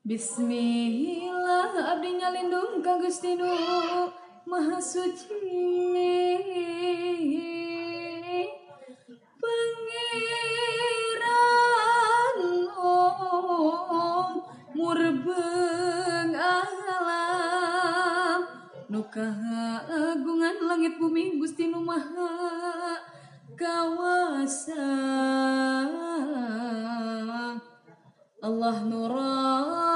Bismillah abdi nyalindung ka Gusti Nu Maha Suci. Pangeran murbeng alam nu kagungan langit bumi Gusti Nu Maha Kawasa. Allah Nurrahman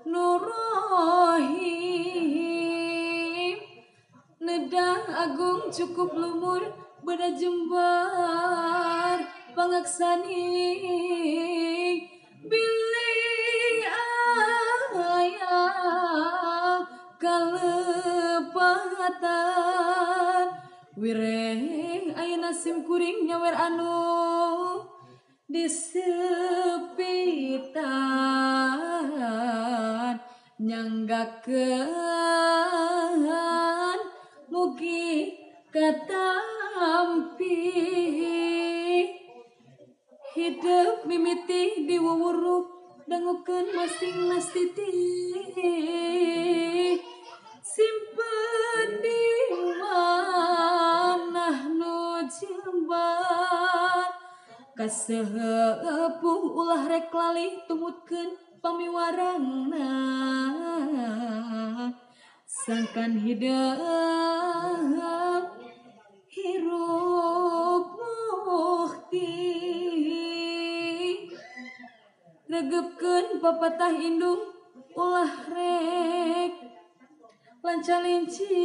Nurrahim Nedah agung cukup lumur beda jembar pangaksani bilih ayam kalepatan wireh ayeuna sim kuring nyawer anu disepitan nyanggakeun mugi katampi hidup mimiti diwuwuruk dangukeun masing nastiti simpen di manah nu jembar kasepuh ulah rek lalih tumutkeun pamiwarangna sangkan hidup hirup muhti regepkeun papatah indung ulah rek lancalinci